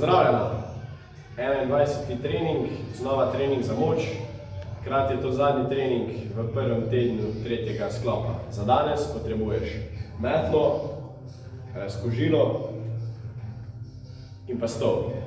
Pozdravljena! 21. trening, znova trening za moč. Hkrati je to zadnji trening v prvem tednu tretjega sklopa. Za danes potrebuješ metlo, razkužilo in pa stol.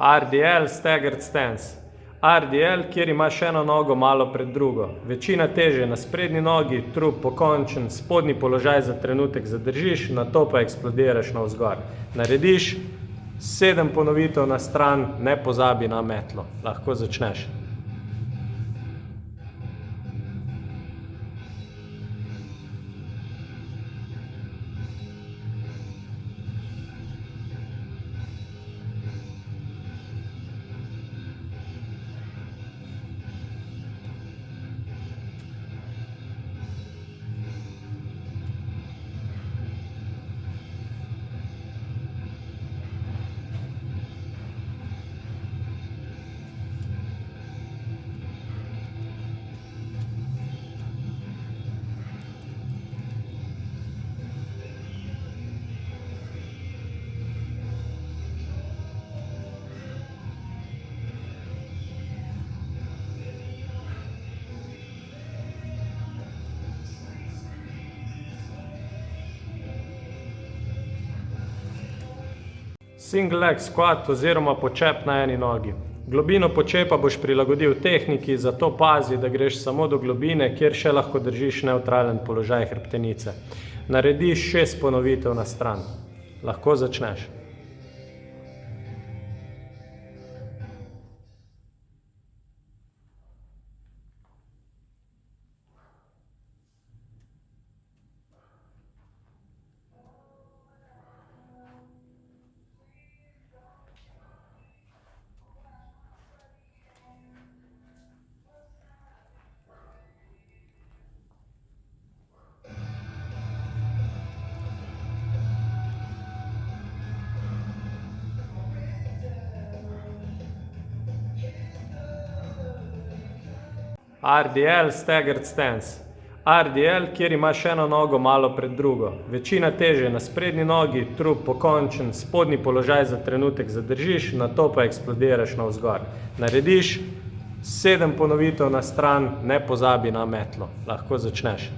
RDL Staggered Stance. RDL, kjer imaš eno nogo malo pred drugo. Večina teže na sprednji nogi, trup pokončen, spodnji položaj za trenutek zadržiš, nato pa eksplodiraš navzgor. Narediš 7 ponovitev na stran, ne pozabi na metlo. Lahko začneš. Single leg squat oziroma počep na eni nogi. Globino počepa boš prilagodil tehniki, zato pazi, da greš samo do globine, kjer še lahko držiš nevtralen položaj hrbtenice. Narediš 6 ponovitev na stran. Lahko začneš. RDL Staggered Stance. RDL, kjer imaš eno nogo malo pred drugo. Večina teže na sprednji nogi, trup pokončen, spodnji položaj za trenutek zadržiš, nato pa eksplodiraš navzgor. Narediš 7 ponovitev na stran, ne pozabi na metlo. Lahko začneš.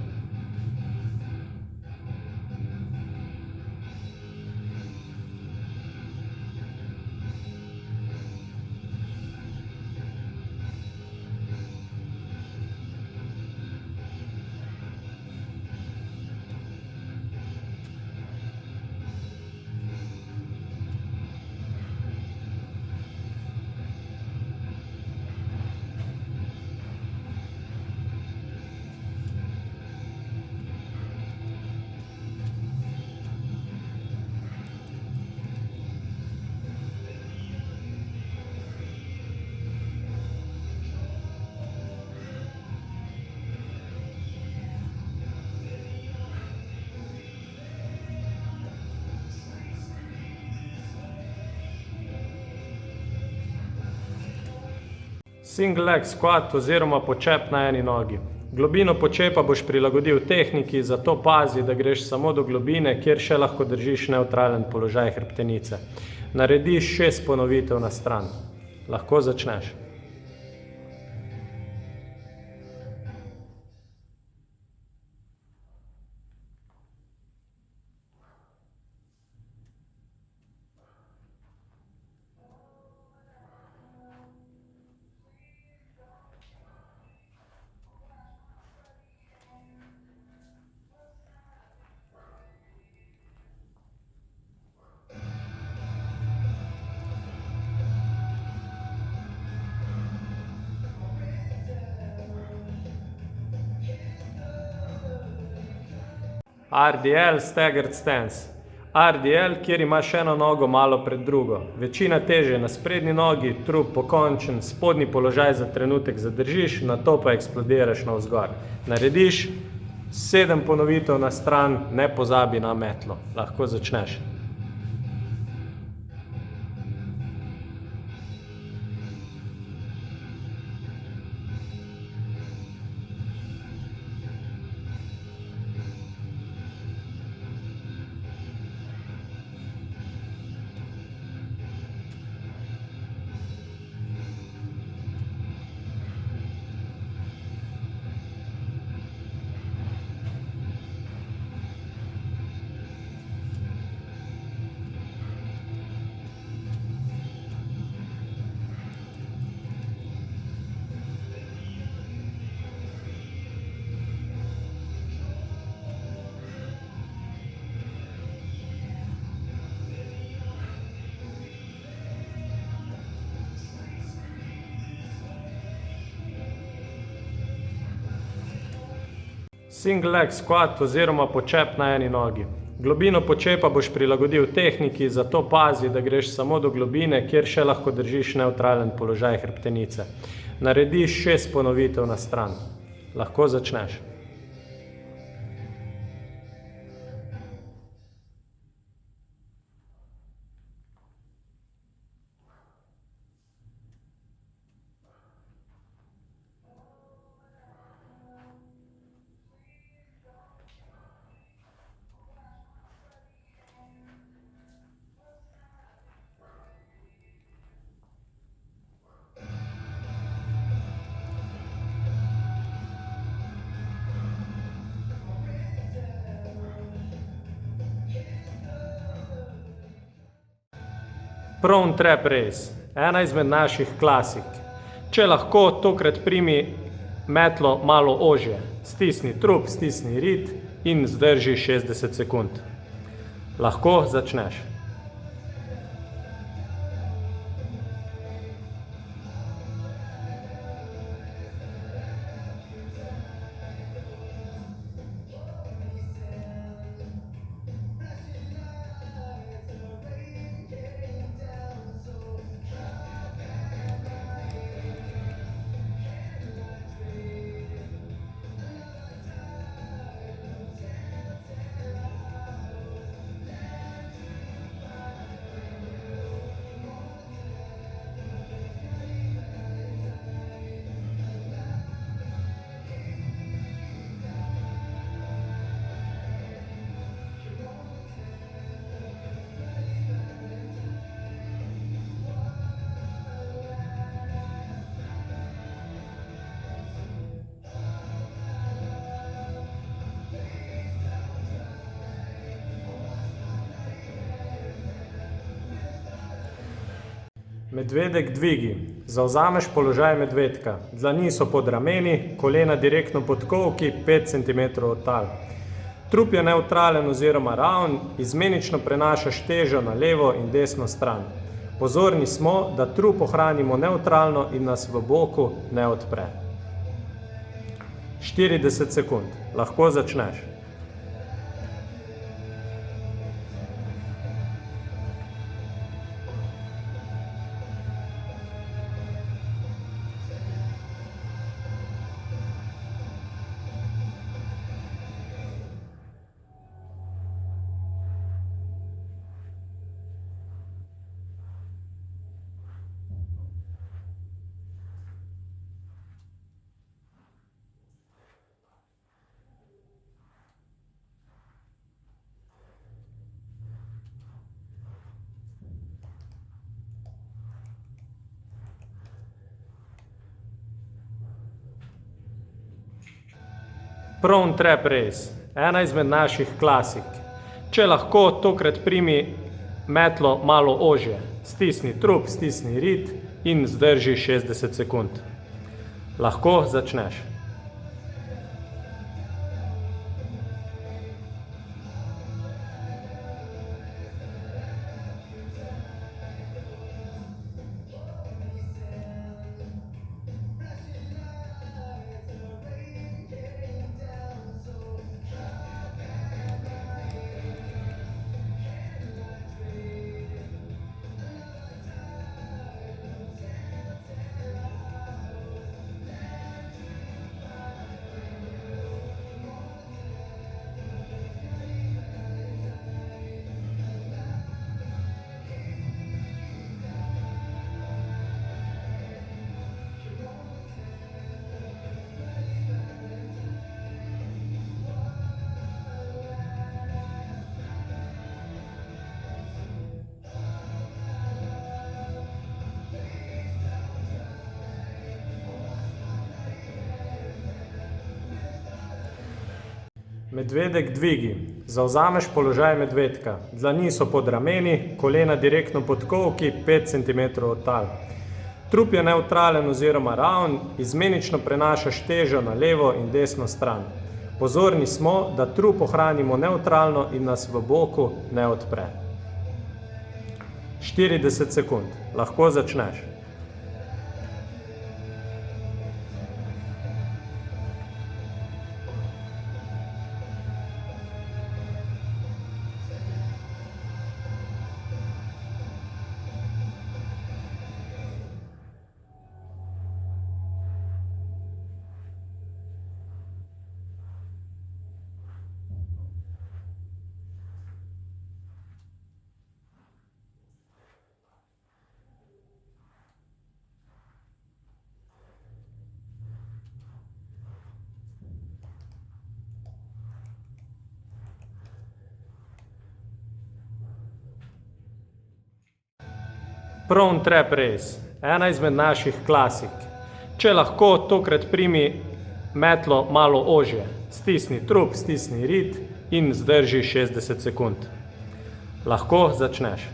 Single leg squat oziroma počep na eni nogi. Globino počepa boš prilagodil tehniki, zato pazi, da greš samo do globine, kjer še lahko držiš nevtralen položaj hrbtenice. Narediš 6 ponovitev na stran. Lahko začneš. RDL Staggered Stance. RDL, kjer imaš eno nogo malo pred drugo. Večina teže na sprednji nogi, trup pokončen, spodnji položaj za trenutek zadržiš, nato pa eksplodiraš navzgor. Narediš 7 ponovitev na stran, ne pozabi na metlo. Lahko začneš. Single leg squat oziroma počep na eni nogi. Globino počepa boš prilagodil tehniki, zato pazi, da greš samo do globine, kjer še lahko držiš nevtralen položaj hrbtenice. Narediš 6 ponovitev na stran. Lahko začneš. Prone trap raise, ena izmed naših klasik. Če lahko, tokrat primi metlo malo ožje. Stisni trup, stisni rit in zdrži 60 sekund. Lahko začneš. Medvedek dvigi. Zavzameš položaj medvedka. Dlani so pod rameni, kolena direktno pod kolki, 5 cm od tal. Trup je nevtralen oziroma raven, izmenično prenašaš težo na levo in desno stran. Pozorni smo, da trup ohranimo nevtralno in nas v boku ne odpre. 40 sekund. Lahko začneš. Prone trap raise, ena izmed naših klasik. Če lahko, tokrat primi metlo malo ožje. Stisni trup, stisni rit in zdrži 60 sekund. Lahko začneš. Medvedek dvigi. Zavzameš položaj medvedka. Dlani so pod rameni, kolena direktno pod kolki, 5 cm od tal. Trup je nevtralen oziroma raven, izmenično prenašaš težo na levo in desno stran. Pozorni smo, da trup ohranimo nevtralno in nas v boku ne odpre. 40 sekund. Lahko začneš. Prone trap race, ena izmed naših klasik. Če lahko, tokrat primi metlo malo ožje. Stisni trup, stisni rit in zdrži 60 sekund. Lahko začneš.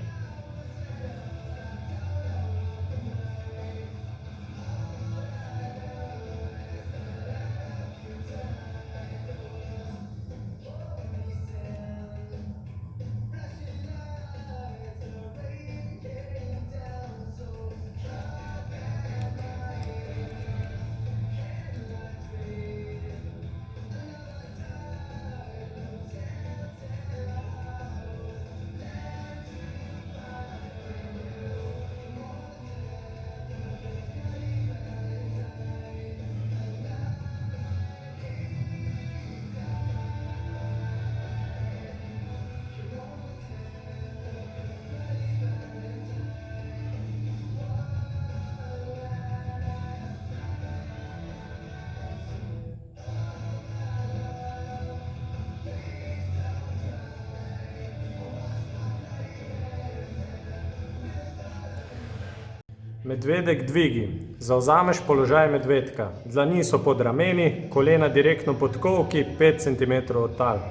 Medvedek dvigi. Zavzameš položaj medvedka. Dlani so pod rameni, kolena direktno pod kolki, 5 cm od tal.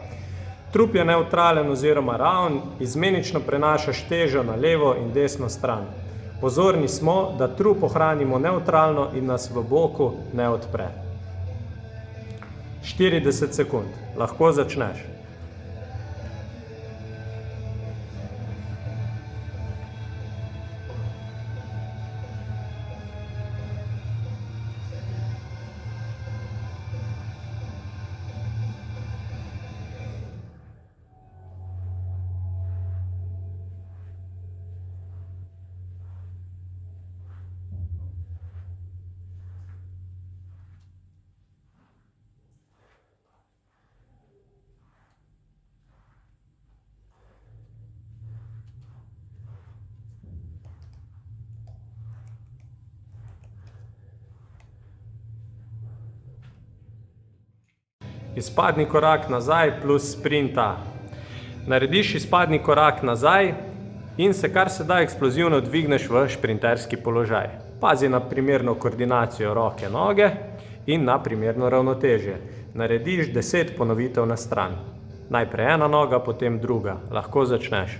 Trup je nevtralen oziroma raven, izmenično prenašaš težo na levo in desno stran. Pozorni smo, da trup ohranimo nevtralno in nas v boku ne odpre. 40 sekund. Lahko začneš. Izpadni korak nazaj plus sprinta. Narediš izpadni korak nazaj in se kar se da eksplozivno dvigneš v šprinterski položaj. Pazi na primerno koordinacijo roke, noge in na primerno ravnotežje. Narediš 10 ponovitev na stran. Najprej ena noga, potem druga. Lahko začneš.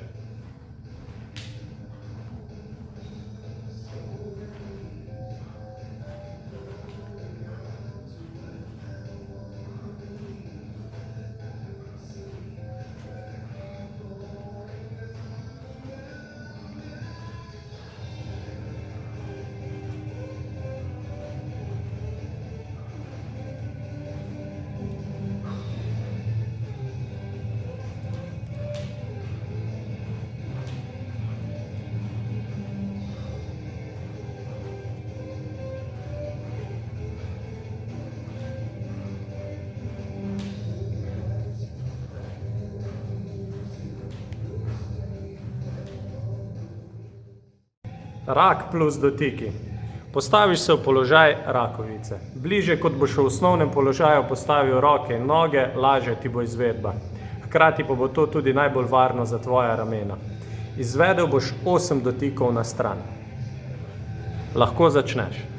Rak plus dotiki. Postaviš se v položaj rakovice. Bliže, kot boš v osnovnem položaju postavil roke in noge, lažje ti bo izvedba. Hkrati pa bo to tudi najbolj varno za tvoja ramena. Izvedel boš 8 dotikov na stran. Lahko začneš.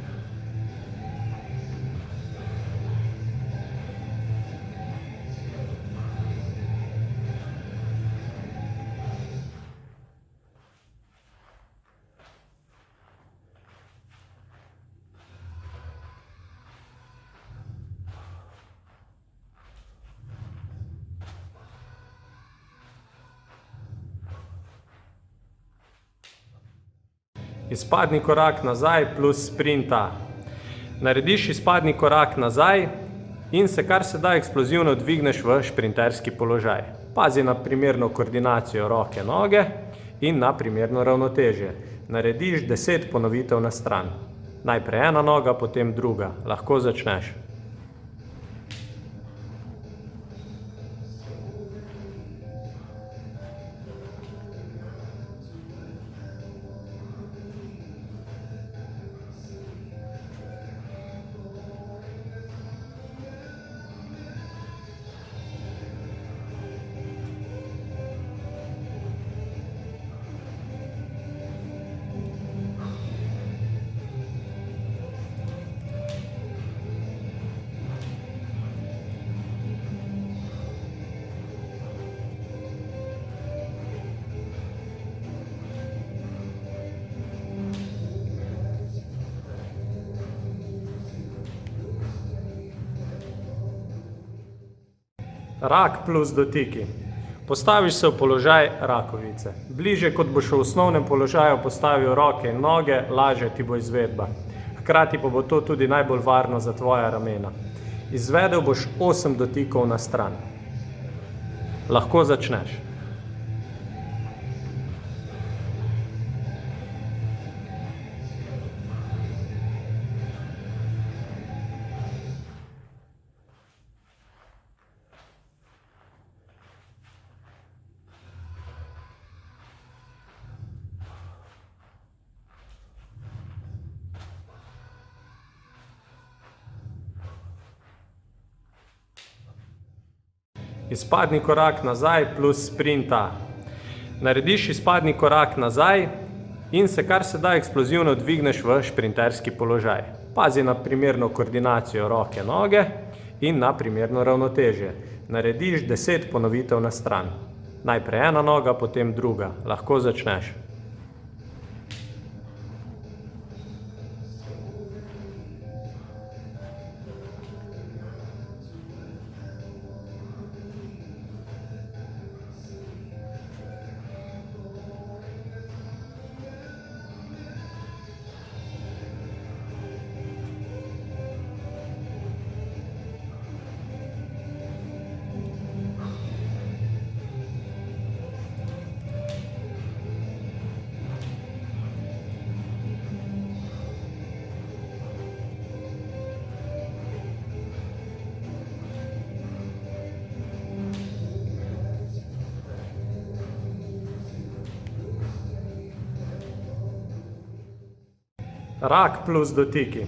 Izpadni korak nazaj plus sprint A. Narediš izpadni korak nazaj in se kar se da eksplozivno dvigneš v šprinterski položaj. Pazi na primerno koordinacijo roke, noge in na primerno ravnotežje. Narediš 10 ponovitev na stran. Najprej ena noga, potem druga. Lahko začneš. Rak plus dotiki. Postaviš se v položaj rakovice. Bliže, kot boš v osnovnem položaju postavil roke in noge, lažje ti bo izvedba. Hkrati pa bo to tudi najbolj varno za tvoja ramena. Izvedel boš 8 dotikov na stran. Lahko začneš. Izpadni korak nazaj plus sprint A. Narediš izpadni korak nazaj in se kar se da eksplozivno dvigneš v šprinterski položaj. Pazi na primerno koordinacijo roke, noge in na primerno ravnotežje. Narediš 10 ponovitev na stran. Najprej ena noga, potem druga. Lahko začneš. Rak plus dotiki.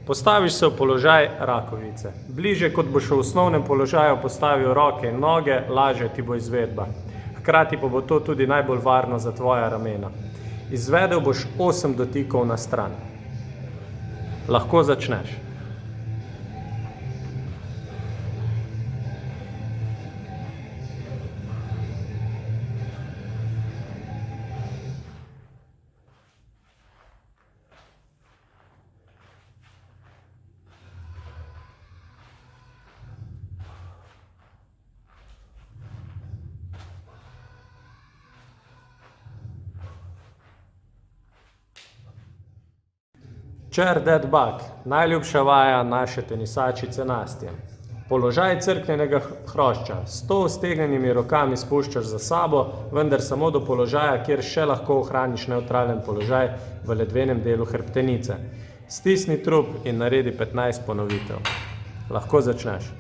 Postaviš se v položaj rakovice. Bliže, kot boš v osnovnem položaju postavil roke in noge, lažje ti bo izvedba. Hkrati pa bo to tudi najbolj varno za tvoja ramena. Izvedel boš 8 dotikov na stran. Lahko začneš. Chair dead bug, najljubša vaja naše tenisačice Nastje. Položaj crknjenega hrošča. S 100 stegnjenimi rokami spuščaš za sabo, vendar samo do položaja, kjer še lahko ohraniš nevtralen položaj v ledvenem delu hrbtenice. Stisni trup in naredi 15 ponovitev. Lahko začneš.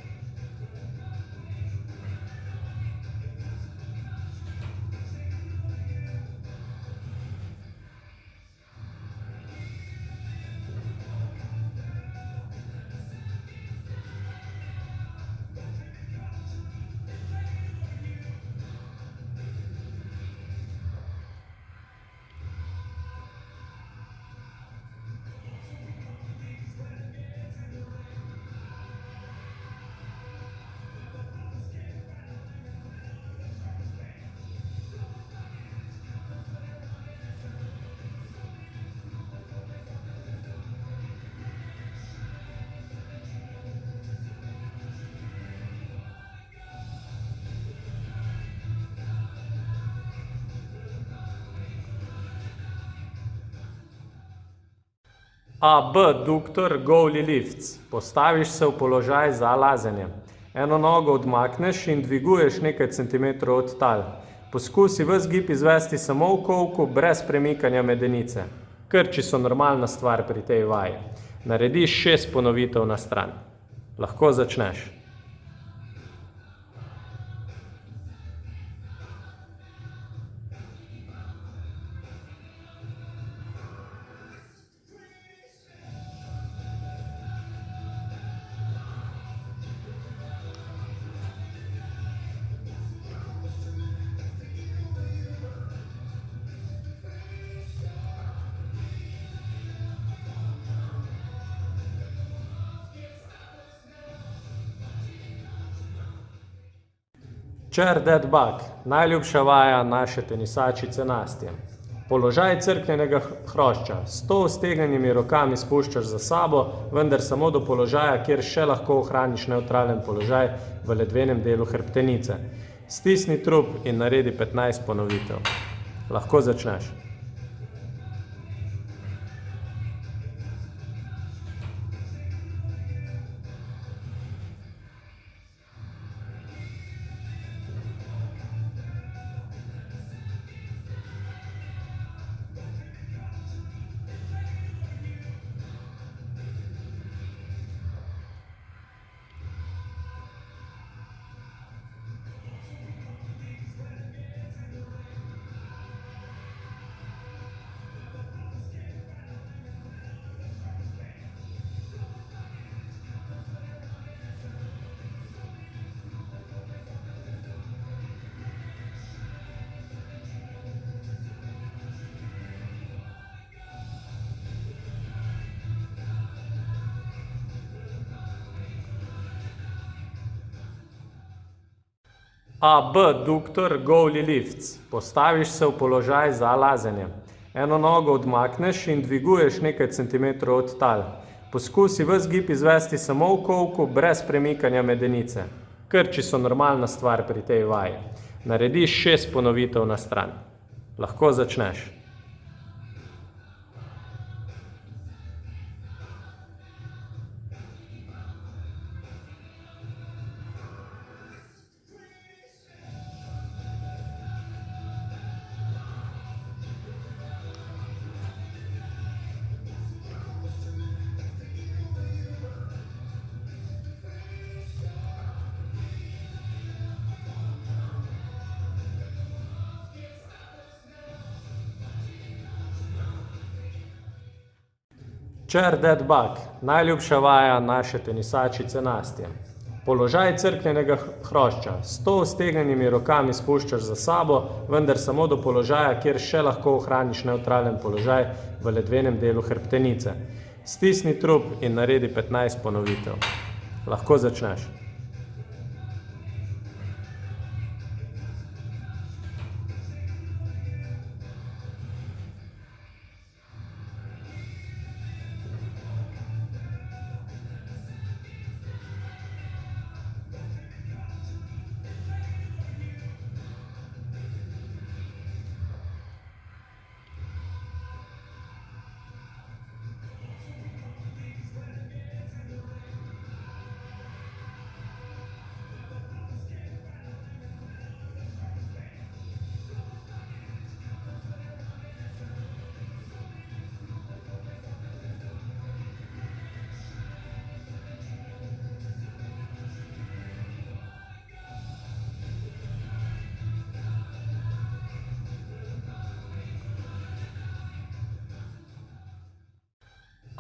Abduktor Goalie Lifts. Postaviš se v položaj za lazenje. Eno nogo odmakneš in dviguješ nekaj centimetrov od tal. Poskusi ves gib izvesti samo v kolku, brez premikanja medenice. Krči so normalna stvar pri tej vaji. Narediš 6 ponovitev na stran. Lahko začneš. Chair Dead Bug, najljubša vaja naše tenisačice Nastje. Položaj crknjenega hrošča. S 100 stegnjenimi rokami spuščaš za sabo, vendar samo do položaja, kjer še lahko ohraniš nevtralen položaj v ledvenem delu hrbtenice. Stisni trup in naredi 15 ponovitev. Lahko začneš. Abduktor Goalie Lifts. Postaviš se v položaj za lazenje. Eno nogo odmakneš in dviguješ nekaj centimetrov od tal. Poskusi ves gib izvesti samo v kolku, brez premikanja medenice. Krči so normalna stvar pri tej vaji. Narediš 6 ponovitev na stran. Lahko začneš. Chair Dead Bug, najljubša vaja naše tenisačice Nastje. Položaj crknjenega hrošča. S 100 stegnjenimi rokami spuščaš za sabo, vendar samo do položaja, kjer še lahko ohraniš nevtralen položaj v ledvenem delu hrbtenice. Stisni trup in naredi 15 ponovitev. Lahko začneš.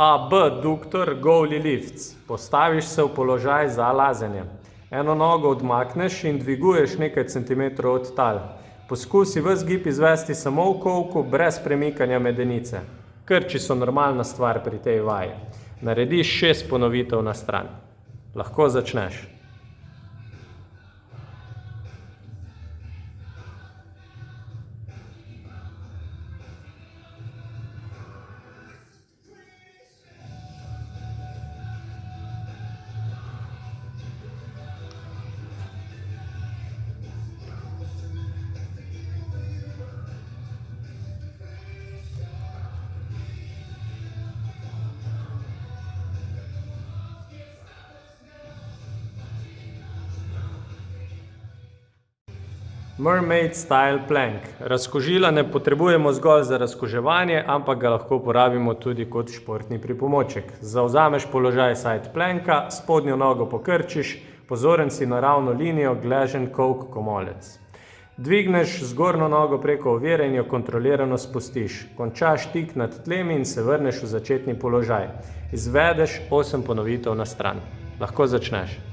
Abduktor Goalie Lifts. Postaviš se v položaj za lazenje. Eno nogo odmakneš in dviguješ nekaj centimetrov od tal. Poskusi ves gib izvesti samo v kolku, brez premikanja medenice. Krči so normalna stvar pri tej vaji. Narediš 6 ponovitev na stran. Lahko začneš. Mermaid Style Plank. Razkužila ne potrebujemo zgolj za razkuževanje, ampak ga lahko uporabimo tudi kot športni pripomoček. Zavzameš položaj side planka, spodnjo nogo pokrčiš, pozoren si na ravno linijo, gležen kolk komolec. Dvigneš zgornjo nogo preko ovire in jo kontrolirano spustiš. Končaš tik nad tlemi in se vrneš v začetni položaj. Izvedeš 8 ponovitev na stran. Lahko začneš.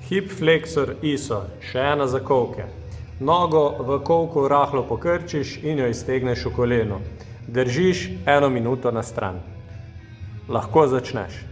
Hip flexor ISO, še ena za kolke. Nogo v kolku rahlo pokrčiš in jo iztegneš v koleno. Držiš 1 minuto na stran. Lahko začneš.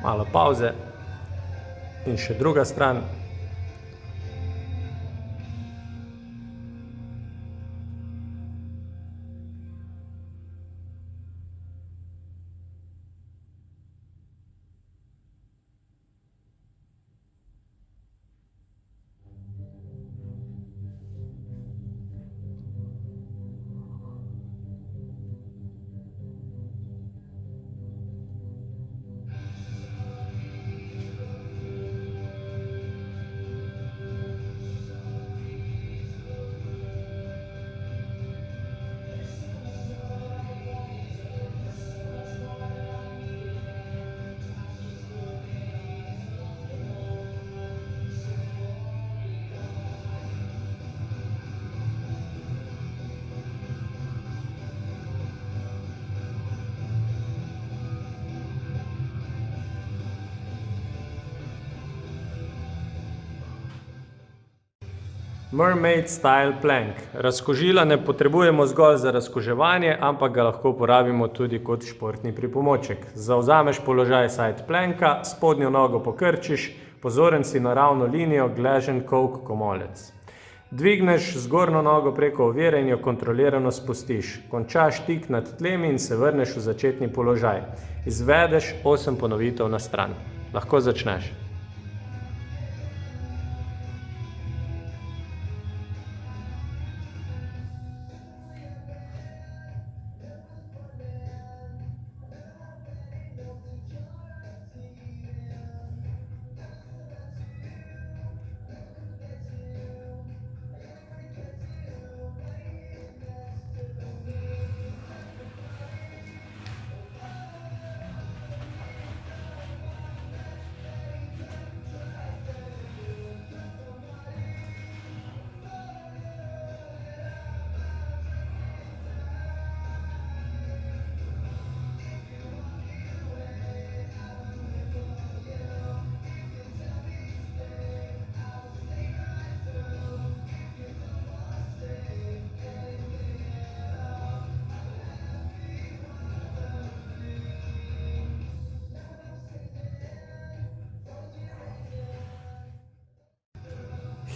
Malo pavze in še druga stran. Mermaid Style Plank. Razkužila ne potrebujemo zgolj za razkuževanje, ampak ga lahko uporabimo tudi kot športni pripomoček. Zavzameš položaj side planka, spodnjo nogo pokrčiš, pozoren si na ravno linijo, gležen kolk komolec. Dvigneš zgornjo nogo preko ovire in jo kontrolirano spustiš. Končaš tik nad tlemi in se vrneš v začetni položaj. Izvedeš 8 ponovitev na stran. Lahko začneš.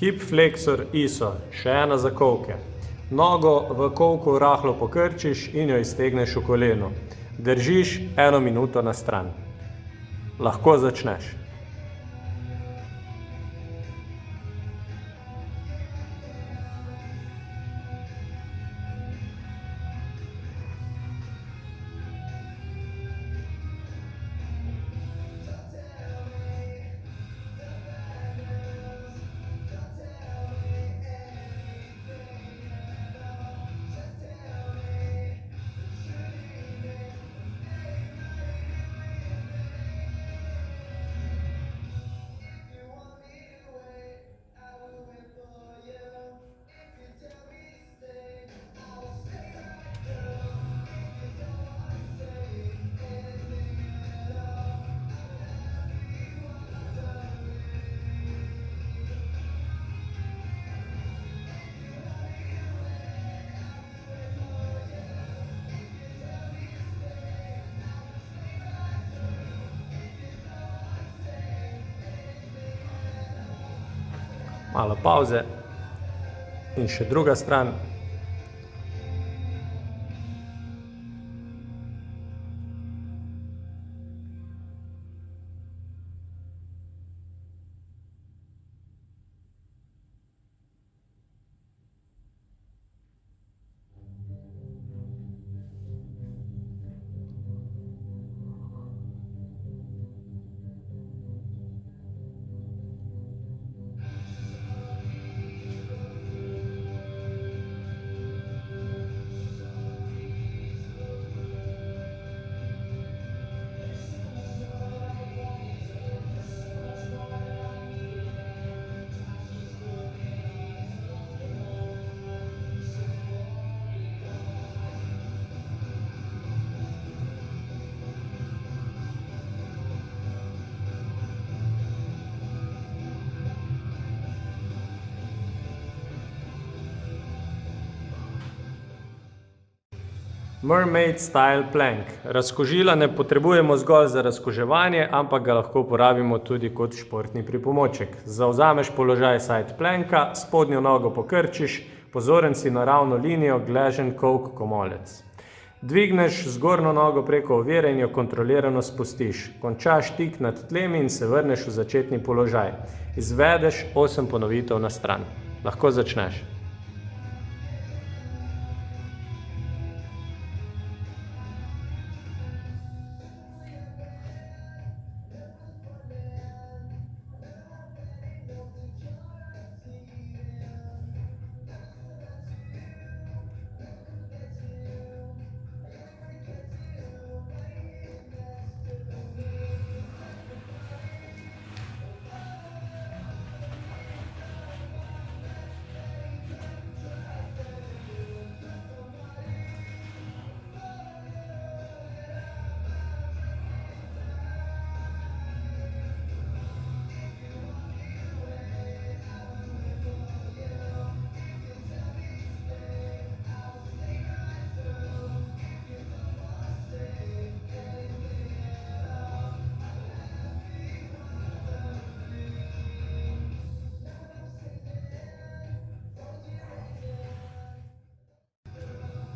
Hip flexor ISO, še ena za kolke. Nogo v kolku rahlo pokrčiš in jo iztegneš v koleno. Držiš 1 minuto na stran. Lahko začneš. Malo pavze in še druga stran. Mermaid Style Plank. Razkužila ne potrebujemo zgolj za razkuževanje, ampak ga lahko uporabimo tudi kot športni pripomoček. Zavzameš položaj side planka, spodnjo nogo pokrčiš, pozoren si na ravno linijo, gležen kolk komolec. Dvigneš zgornjo nogo preko ovire in jo kontrolirano spustiš. Končaš tik nad tlemi in se vrneš v začetni položaj. Izvedeš 8 ponovitev na stran. Lahko začneš.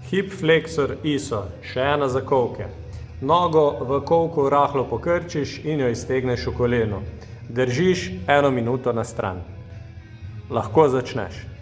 Hip flexor ISO, še ena za kolke. Nogo v kolku rahlo pokrčiš in jo iztegneš v koleno. Držiš 1 minuto na stran. Lahko začneš.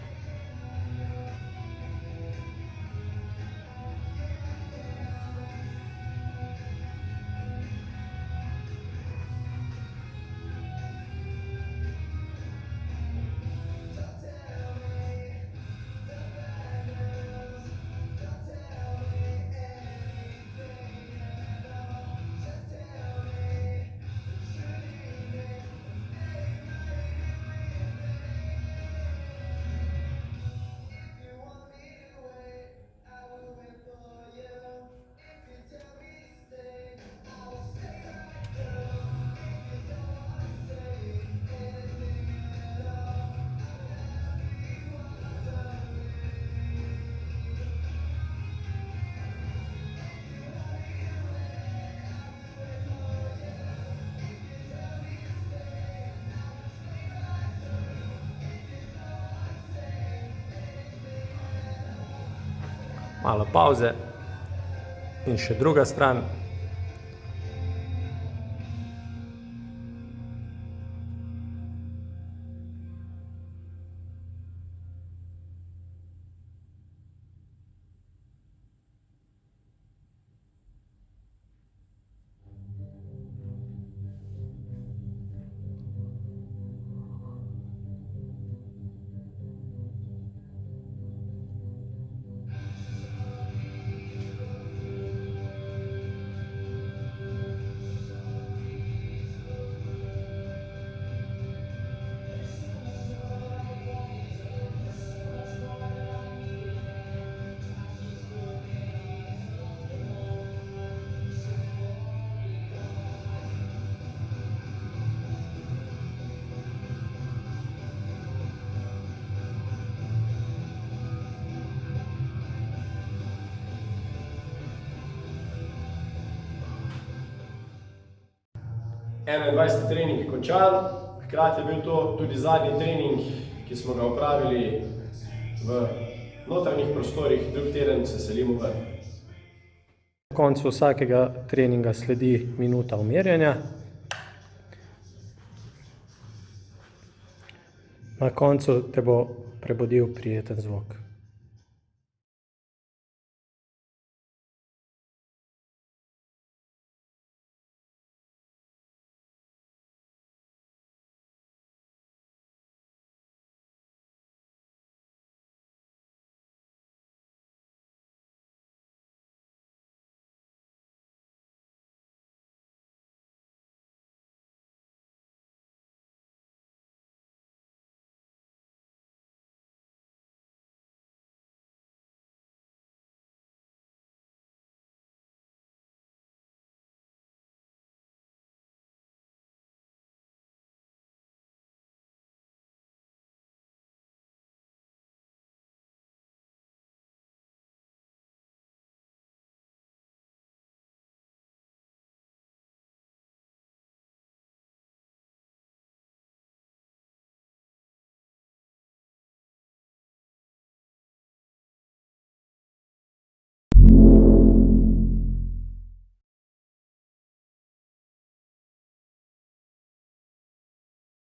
malo pauze in še druga stran. Enaindvajseti trening končan, hkrati je bil to tudi zadnji trening, ki smo ga opravili v notranjih prostorih, drug teden se selimo ven. Na koncu vsakega treninga sledi minuta umirjanja. Na koncu te bo prebudil prijeten zvok.